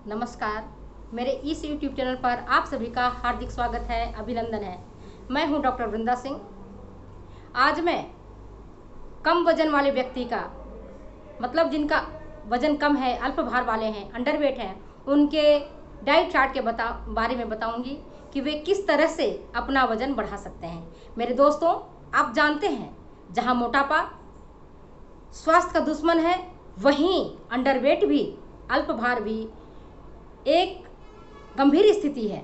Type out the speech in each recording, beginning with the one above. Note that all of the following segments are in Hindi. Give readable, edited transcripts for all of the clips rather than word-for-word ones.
नमस्कार। मेरे इस YouTube चैनल पर आप सभी का हार्दिक स्वागत है, अभिनंदन है। मैं हूं डॉक्टर वृंदा सिंह। आज मैं कम वजन वाले व्यक्ति का मतलब जिनका वजन कम है, अल्प भार वाले हैं, अंडरवेट हैं, उनके डाइट चार्ट के बारे में बताऊंगी कि वे किस तरह से अपना वजन बढ़ा सकते हैं। मेरे दोस्तों, आप जानते हैं जहां मोटापा स्वास्थ्य का दुश्मन है, वहीं अंडरवेट भी, अल्प भार भी एक गंभीर स्थिति है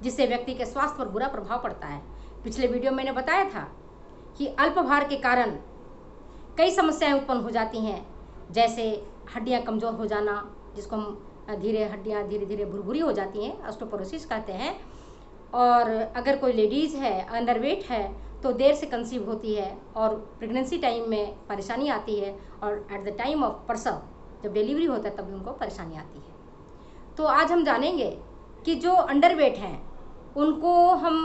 जिससे व्यक्ति के स्वास्थ्य पर बुरा प्रभाव पड़ता है। पिछले वीडियो में मैंने बताया था कि अल्प भार के कारण कई समस्याएं उत्पन्न हो जाती हैं, जैसे हड्डियां कमज़ोर हो जाना, जिसको हम हड्डियां धीरे धीरे भुरभुरी हो जाती हैं, ऑस्टियोपोरोसिस कहते हैं। और अगर कोई लेडीज़ है, अंडरवेट है, तो देर से कंसीव होती है और प्रेगनेंसी टाइम में परेशानी आती है, और एट द टाइम ऑफ प्रसव, जब डिलीवरी होता है, तभी उनको परेशानी आती है। तो आज हम जानेंगे कि जो अंडरवेट हैं उनको हम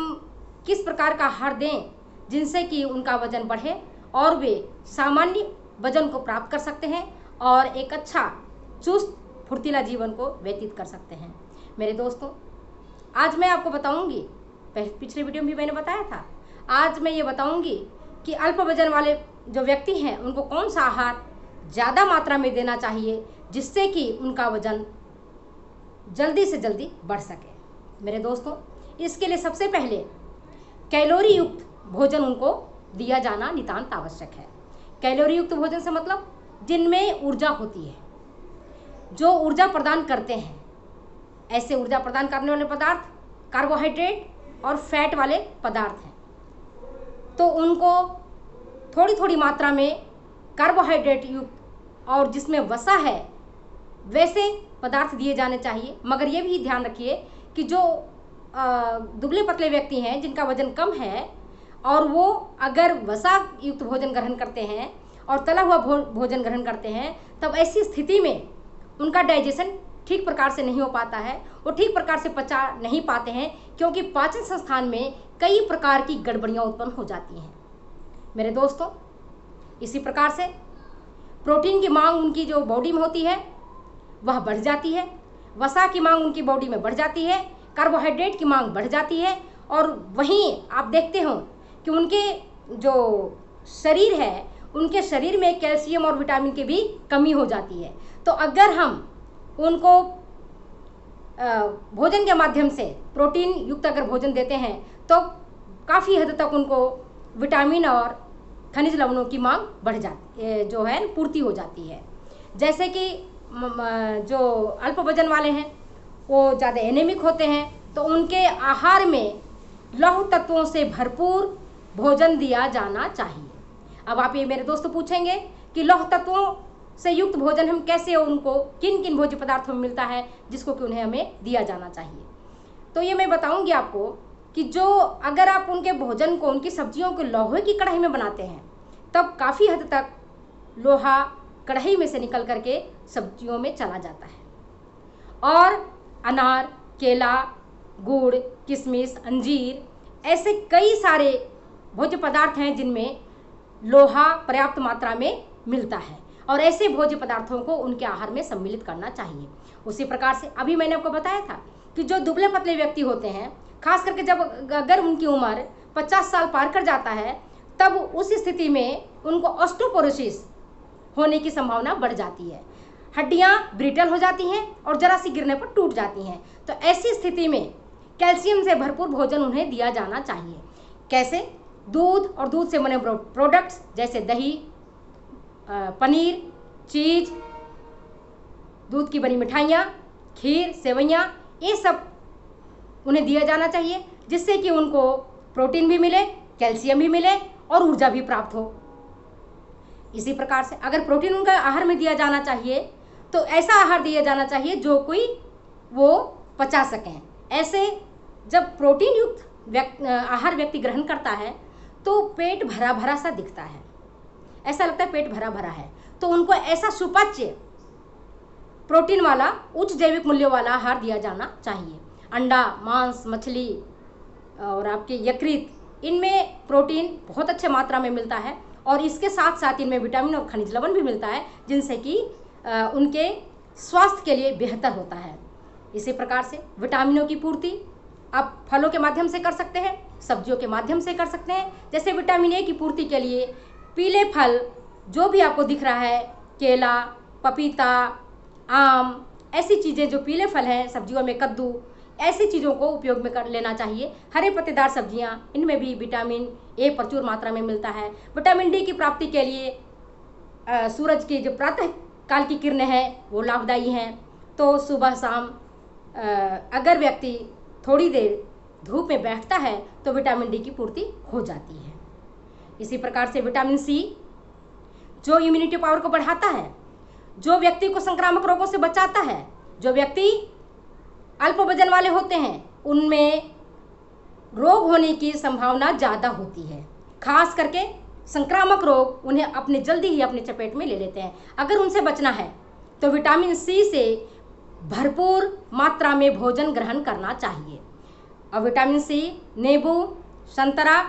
किस प्रकार का आहार दें जिनसे कि उनका वजन बढ़े और वे सामान्य वजन को प्राप्त कर सकते हैं और एक अच्छा चुस्त फुर्तीला जीवन को व्यतीत कर सकते हैं। मेरे दोस्तों, आज मैं आपको बताऊंगी, पिछले वीडियो में भी मैंने बताया था, आज मैं ये बताऊंगी कि अल्प वजन वाले जो व्यक्ति हैं उनको कौन सा आहार ज़्यादा मात्रा में देना चाहिए जिससे कि उनका वजन जल्दी से जल्दी बढ़ सके। मेरे दोस्तों, इसके लिए सबसे पहले कैलोरी युक्त भोजन उनको दिया जाना नितांत आवश्यक है। कैलोरी युक्त भोजन से मतलब जिनमें ऊर्जा होती है, जो ऊर्जा प्रदान करते हैं। ऐसे ऊर्जा प्रदान करने वाले पदार्थ कार्बोहाइड्रेट और फैट वाले पदार्थ हैं, तो उनको थोड़ी थोड़ी मात्रा में कार्बोहाइड्रेट युक्त और जिसमें वसा है वैसे पदार्थ दिए जाने चाहिए। मगर ये भी ध्यान रखिए कि जो दुबले पतले व्यक्ति हैं, जिनका वजन कम है, और वो अगर वसा युक्त भोजन ग्रहण करते हैं और तला हुआ भोजन ग्रहण करते हैं, तब ऐसी स्थिति में उनका डाइजेशन ठीक प्रकार से नहीं हो पाता है, वो ठीक प्रकार से पचा नहीं पाते हैं, क्योंकि पाचन संस्थान में कई प्रकार की गड़बड़ियाँ उत्पन्न हो जाती हैं। मेरे दोस्तों, इसी प्रकार से प्रोटीन की मांग उनकी जो बॉडी में होती है वह बढ़ जाती है, वसा की मांग उनकी बॉडी में बढ़ जाती है, कार्बोहाइड्रेट की मांग बढ़ जाती है, और वहीं आप देखते हो कि उनके जो शरीर है, उनके शरीर में कैल्शियम और विटामिन की भी कमी हो जाती है। तो अगर हम उनको भोजन के माध्यम से प्रोटीन युक्त अगर भोजन देते हैं तो काफ़ी हद तक उनको विटामिन और खनिज लवणों की मांग बढ़ जाती जो है पूर्ति हो जाती है। जैसे कि जो अल्प वजन वाले हैं वो ज़्यादा एनीमिक होते हैं, तो उनके आहार में लौह तत्वों से भरपूर भोजन दिया जाना चाहिए। अब आप ये मेरे दोस्तों पूछेंगे कि लौह तत्वों से युक्त भोजन हम कैसे, उनको किन किन भोज्य पदार्थों में मिलता है जिसको कि उन्हें हमें दिया जाना चाहिए। तो ये मैं बताऊंगी आपको कि जो अगर आप उनके भोजन को, उनकी सब्जियों को लोहे की कढ़ाई में बनाते हैं, तब काफ़ी हद तक लोहा कढ़ाई में से निकल करके सब्जियों में चला जाता है। और अनार, केला, गुड़, किशमिश, अंजीर, ऐसे कई सारे भोज्य पदार्थ हैं जिनमें लोहा पर्याप्त मात्रा में मिलता है, और ऐसे भोज्य पदार्थों को उनके आहार में सम्मिलित करना चाहिए। उसी प्रकार से अभी मैंने आपको बताया था कि जो दुबले पतले व्यक्ति होते हैं, खास करके जब अगर उनकी उम्र 50 साल पार कर जाता है, तब उस स्थिति में उनको ऑस्टियोपोरोसिस होने की संभावना बढ़ जाती है। हड्डियां ब्रिटल हो जाती हैं और जरा सी गिरने पर टूट जाती हैं। तो ऐसी स्थिति में कैल्शियम से भरपूर भोजन उन्हें दिया जाना चाहिए। कैसे? दूध और दूध से बने प्रोडक्ट्स जैसे दही, पनीर, चीज़, दूध की बनी मिठाइयाँ, खीर, सेवइयाँ, ये सब उन्हें दिया जाना चाहिए, जिससे कि उनको प्रोटीन भी मिले, कैल्शियम भी मिले और ऊर्जा भी प्राप्त हो। इसी प्रकार से अगर प्रोटीन उनका आहार में दिया जाना चाहिए तो ऐसा आहार दिया जाना चाहिए जो कोई वो पचा सकें। ऐसे जब प्रोटीन युक्त आहार व्यक्ति ग्रहण करता है तो पेट भरा भरा सा दिखता है, ऐसा लगता है पेट भरा भरा है। तो उनको ऐसा सुपाच्य प्रोटीन वाला उच्च जैविक मूल्यों वाला आहार दिया जाना चाहिए। अंडा, मांस, मछली और आपके यकृत, इनमें प्रोटीन बहुत अच्छे मात्रा में मिलता है, और इसके साथ साथ इनमें विटामिन और खनिज लवण भी मिलता है, जिनसे कि उनके स्वास्थ्य के लिए बेहतर होता है। इसी प्रकार से विटामिनों की पूर्ति आप फलों के माध्यम से कर सकते हैं, सब्जियों के माध्यम से कर सकते हैं। जैसे विटामिन ए की पूर्ति के लिए पीले फल जो भी आपको दिख रहा है, केला, पपीता, आम, ऐसी चीज़ें जो पीले फल हैं, सब्जियों में कद्दू, ऐसी चीज़ों को उपयोग में कर लेना चाहिए। हरे पत्तेदार सब्जियां, इनमें भी विटामिन ए प्रचुर मात्रा में मिलता है। विटामिन डी की प्राप्ति के लिए सूरज की जो प्रातः काल की किरणें हैं वो लाभदायी हैं। तो सुबह शाम अगर व्यक्ति थोड़ी देर धूप में बैठता है तो विटामिन डी की पूर्ति हो जाती है। इसी प्रकार से विटामिन सी जो इम्यूनिटी पावर को बढ़ाता है, जो व्यक्ति को संक्रामक रोगों से बचाता है। जो व्यक्ति अल्प वजन वाले होते हैं उनमें रोग होने की संभावना ज़्यादा होती है, खास करके संक्रामक रोग उन्हें जल्दी ही अपने चपेट में ले लेते हैं। अगर उनसे बचना है तो विटामिन सी से भरपूर मात्रा में भोजन ग्रहण करना चाहिए। और विटामिन सी नींबू, संतरा,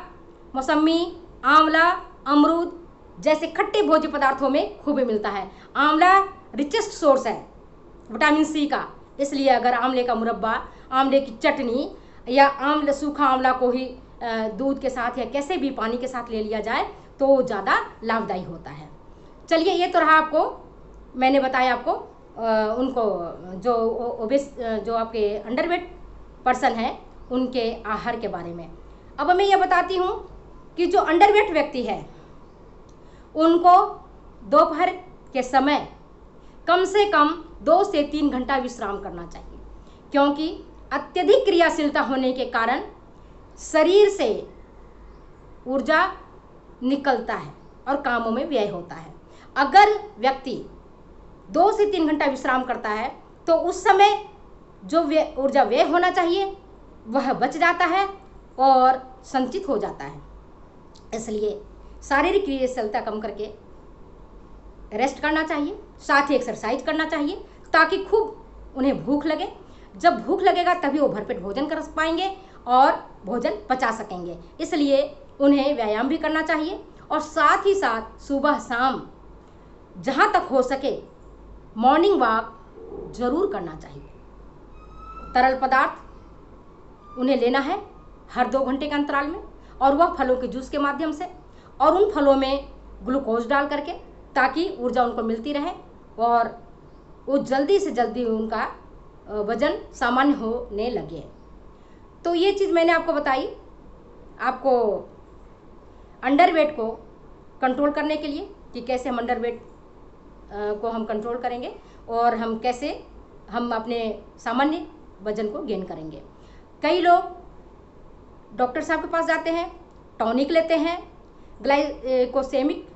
मौसमी, आंवला, अमरूद जैसे खट्टे भोज्य पदार्थों में खूब मिलता है। आंवला रिचेस्ट सोर्स है विटामिन सी का, इसलिए अगर आंवले का मुरब्बा, आंवले की चटनी या सूखा आंवला को ही दूध के साथ या कैसे भी पानी के साथ ले लिया जाए तो ज़्यादा लाभदायी होता है। चलिए, ये तो रहा आपको मैंने बताया आपको उनको जो आपके अंडरवेट पर्सन हैं उनके आहार के बारे में। अब मैं ये बताती हूँ कि जो अंडरवेट व्यक्ति है उनको दोपहर के समय कम से कम 2 से 3 घंटा विश्राम करना चाहिए, क्योंकि अत्यधिक क्रियाशीलता होने के कारण शरीर से ऊर्जा निकलता है और कामों में व्यय होता है। अगर व्यक्ति 2 से 3 घंटा विश्राम करता है तो उस समय जो ऊर्जा व्यय होना चाहिए वह बच जाता है और संचित हो जाता है। इसलिए शारीरिक क्रियाशीलता कम करके रेस्ट करना चाहिए, साथ ही एक्सरसाइज करना चाहिए ताकि खूब उन्हें भूख लगे। जब भूख लगेगा तभी वो भरपेट भोजन कर पाएंगे और भोजन पचा सकेंगे। इसलिए उन्हें व्यायाम भी करना चाहिए और साथ ही साथ सुबह शाम जहाँ तक हो सके मॉर्निंग वॉक जरूर करना चाहिए। तरल पदार्थ उन्हें लेना है हर 2 घंटे के अंतराल में, और वह फलों के जूस के माध्यम से, और उन फलों में ग्लूकोज डाल करके, ताकि ऊर्जा उनको मिलती रहे और वो जल्दी से जल्दी उनका वजन सामान्य होने लगे। तो ये चीज़ मैंने आपको बताई, आपको अंडरवेट को कंट्रोल करने के लिए कि कैसे हम अंडरवेट को हम कंट्रोल करेंगे और हम कैसे हम अपने सामान्य वजन को गेन करेंगे। कई लोग डॉक्टर साहब के पास जाते हैं, टॉनिक लेते हैं, ग्लाइकोसेमिक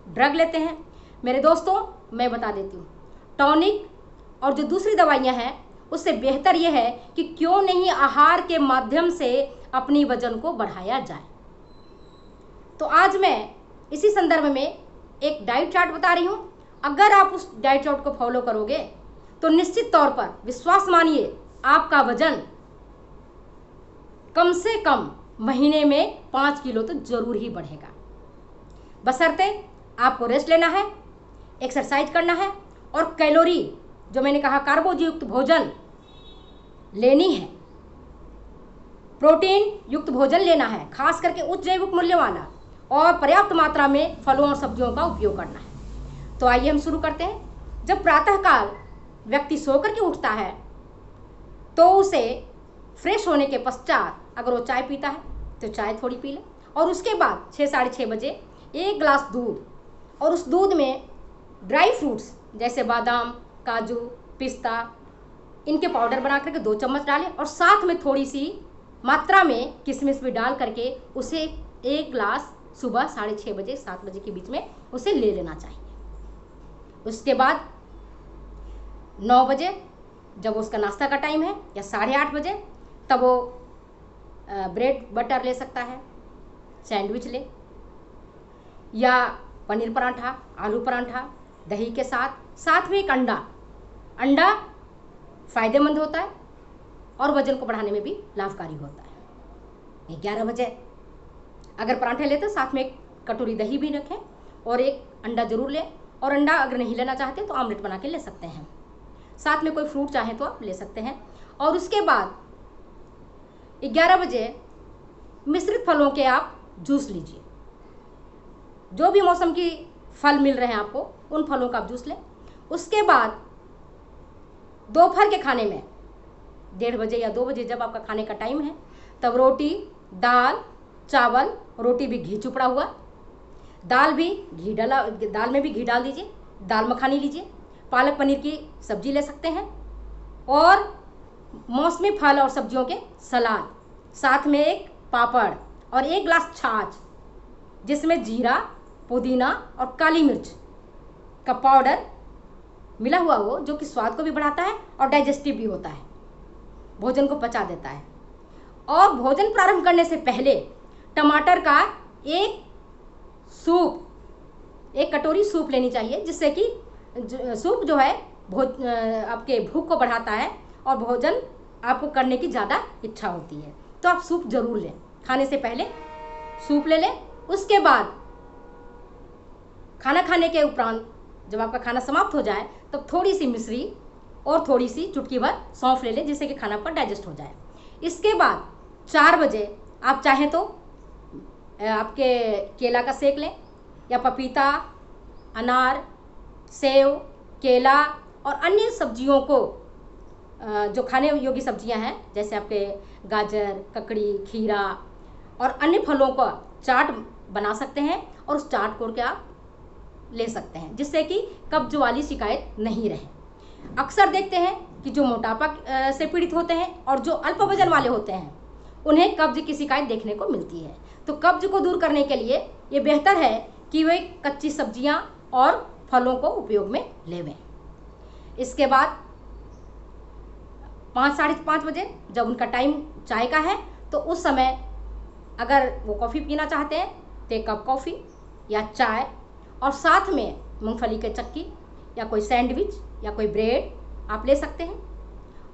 ड्रग लेते हैं। मेरे दोस्तों, मैं बता देती हूँ, टॉनिक और जो दूसरी दवाइयाँ हैं उससे बेहतर यह है कि क्यों नहीं आहार के माध्यम से अपनी वजन को बढ़ाया जाए। तो आज मैं इसी संदर्भ में एक डाइट चार्ट बता रही हूँ। अगर आप उस डाइट चार्ट को फॉलो करोगे तो निश्चित तौर पर विश्वास मानिए आपका वजन कम से कम महीने में 5 किलो तो जरूर ही बढ़ेगा। बशर्ते आपको रेस्ट लेना है, एक्सरसाइज करना है और कैलोरी जो मैंने कहा कार्बोयुक्त भोजन लेनी है, प्रोटीन युक्त भोजन लेना है, खास करके उच्च जैविक मूल्य वाला, और पर्याप्त मात्रा में फलों और सब्जियों का उपयोग करना है। तो आइए हम शुरू करते हैं। जब प्रातःकाल व्यक्ति सो करके उठता है तो उसे फ्रेश होने के पश्चात अगर वो चाय पीता है तो चाय थोड़ी पी ले, और उसके बाद 6 साढ़े 6 बजे 1 गिलास दूध, और उस दूध में ड्राई फ्रूट्स जैसे बादाम, काजू, पिस्ता, इनके पाउडर बना करके 2 चम्मच डालें, और साथ में थोड़ी सी मात्रा में किशमिश भी डाल करके उसे 1 गिलास सुबह 6:30 बजे 7 बजे के बीच में उसे ले लेना चाहिए। उसके बाद 9 बजे जब उसका नाश्ता का टाइम है या 8:30 बजे, तब वो ब्रेड बटर ले सकता है, सैंडविच ले, या पनीर पराठा, आलू पराठा दही के साथ में एक अंडा फ़ायदेमंद होता है और वजन को बढ़ाने में भी लाभकारी होता है। 11 बजे अगर पराठे लेते साथ में एक कटोरी दही भी रखें और एक अंडा जरूर लें, और अंडा अगर नहीं लेना चाहते तो ऑमलेट बना के ले सकते हैं। साथ में कोई फ्रूट चाहें तो आप ले सकते हैं। और उसके बाद 11 बजे मिश्रित फलों के आप जूस लीजिए। जो भी मौसम की फल मिल रहे हैं आपको, उन फलों का आप जूस लें। उसके बाद दोपहर के खाने में 1:30 बजे या 2 बजे जब आपका खाने का टाइम है, तब रोटी, दाल, चावल, रोटी भी घी चुपड़ा हुआ, दाल में भी घी डाल दीजिए, दाल मखानी लीजिए, पालक पनीर की सब्जी ले सकते हैं, और मौसमी फल और सब्जियों के सलाद, साथ में एक पापड़ और 1 गिलास छाछ जिसमें जीरा, पुदीना और काली मिर्च का पाउडर मिला हुआ हो, जो कि स्वाद को भी बढ़ाता है और डाइजेस्टिव भी होता है, भोजन को पचा देता है। और भोजन प्रारंभ करने से पहले टमाटर का एक कटोरी सूप लेनी चाहिए, जिससे कि सूप जो है आपके भूख को बढ़ाता है और भोजन आपको करने की ज़्यादा इच्छा होती है। तो आप सूप जरूर लें, खाने से पहले सूप ले लें। उसके बाद खाना खाने के उपरांत जब आपका खाना समाप्त हो जाए, तब थोड़ी सी मिश्री और थोड़ी सी चुटकी भर सौंफ ले लें, जिससे कि खाना आपका डाइजेस्ट हो जाए। इसके बाद 4 बजे आप चाहें तो आपके केला का सेक लें, या पपीता, अनार, सेव, केला और अन्य सब्जियों को, जो खाने योग्य सब्जियां हैं, जैसे आपके गाजर, ककड़ी, खीरा और अन्य फलों का चाट बना सकते हैं, और उस चाट को आप ले सकते हैं, जिससे कि कब्ज वाली शिकायत नहीं रहे। अक्सर देखते हैं कि जो मोटापा से पीड़ित होते हैं और जो अल्प वजन वाले होते हैं, उन्हें कब्ज की शिकायत देखने को मिलती है। तो कब्ज को दूर करने के लिए ये बेहतर है कि वे कच्ची सब्जियां और फलों को उपयोग में लेवें। इसके बाद 5 साढ़े 5 बजे जब उनका टाइम चाय का है, तो उस समय अगर वो कॉफ़ी पीना चाहते हैं तो 1 कप कॉफ़ी या चाय, और साथ में मूंगफली के चक्की या कोई सैंडविच या कोई ब्रेड आप ले सकते हैं,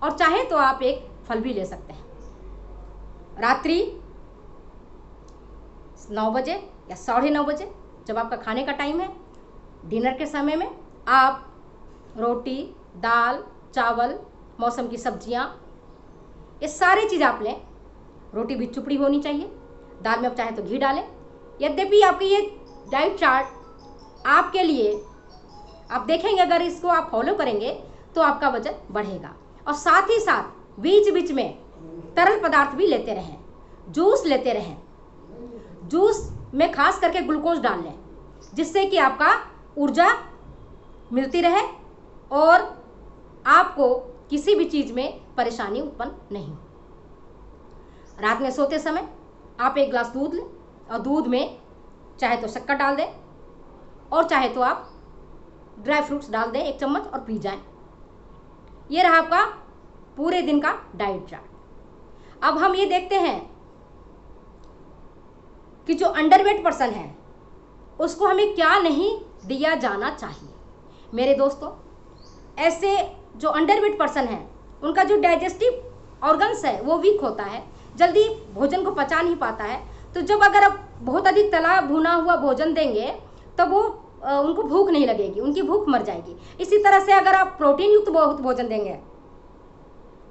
और चाहे तो आप एक फल भी ले सकते हैं। रात्रि 9 बजे या 9:30 बजे जब आपका खाने का टाइम है, डिनर के समय में आप रोटी, दाल, चावल, मौसम की सब्जियां, ये सारी चीज़ आप लें। रोटी भी चुपड़ी होनी चाहिए, दाल में आप चाहें तो घी डालें। यद्यपि आपकी ये डाइट चार्ट आपके लिए, आप देखेंगे अगर इसको आप फॉलो करेंगे तो आपका वजन बढ़ेगा। और साथ ही साथ बीच बीच में तरल पदार्थ भी लेते रहें, जूस लेते रहें। जूस में खास करके ग्लूकोज डाल लें, जिससे कि आपका ऊर्जा मिलती रहे और आपको किसी भी चीज़ में परेशानी उत्पन्न नहीं हो। रात में सोते समय आप 1 गिलास दूध लें, और दूध में चाहे तो शक्कर डाल दें, और चाहे तो आप ड्राई फ्रूट्स डाल दें 1 चम्मच और पी जाएं। ये रहा आपका पूरे दिन का डाइट चार्ट। अब हम ये देखते हैं कि जो अंडरवेट पर्सन है, उसको हमें क्या नहीं दिया जाना चाहिए। मेरे दोस्तों, ऐसे जो अंडरवेट पर्सन है, उनका जो डाइजेस्टिव ऑर्गन्स है वो वीक होता है, जल्दी भोजन को पचा नहीं पाता है। तो जब अगर आप बहुत अधिक तला भुना हुआ भोजन देंगे, तब वो उनको भूख नहीं लगेगी, उनकी भूख मर जाएगी। इसी तरह से अगर आप प्रोटीन युक्त बहुत भोजन देंगे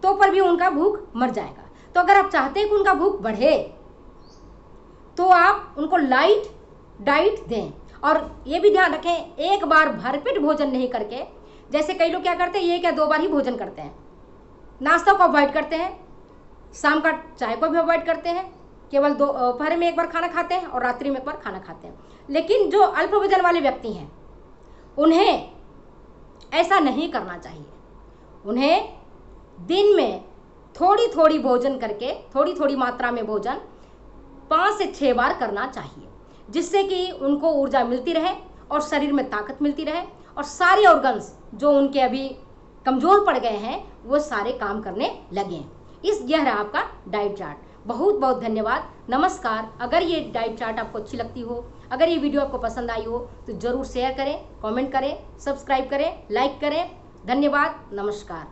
तो पर भी उनका भूख मर जाएगा। तो अगर आप चाहते हैं कि उनका भूख बढ़े, तो आप उनको लाइट डाइट दें। और ये भी ध्यान रखें, एक बार भरपेट भोजन नहीं करके, जैसे कई लोग क्या करते हैं, 1 या 2 बार ही भोजन करते हैं, नाश्ता को अवॉइड करते हैं, शाम का चाय को भी अवॉइड करते हैं, केवल दोपहर में 1 बार खाना खाते हैं और रात्रि में 1 बार खाना खाते हैं। लेकिन जो अल्प वजन वाले व्यक्ति हैं, उन्हें ऐसा नहीं करना चाहिए। उन्हें दिन में थोड़ी थोड़ी भोजन करके, थोड़ी थोड़ी मात्रा में भोजन 5 से 6 बार करना चाहिए, जिससे कि उनको ऊर्जा मिलती रहे और शरीर में ताकत मिलती रहे, और सारे ऑर्गन्स जो उनके अभी कमज़ोर पड़ गए हैं वो सारे काम करने लगें। यह रहा आपका डाइट चार्ट। बहुत बहुत धन्यवाद, नमस्कार। अगर ये डाइट चार्ट आपको अच्छी लगती हो, अगर ये वीडियो आपको पसंद आई हो, तो ज़रूर शेयर करें, कमेंट करें, सब्सक्राइब करें, लाइक करें। धन्यवाद, नमस्कार।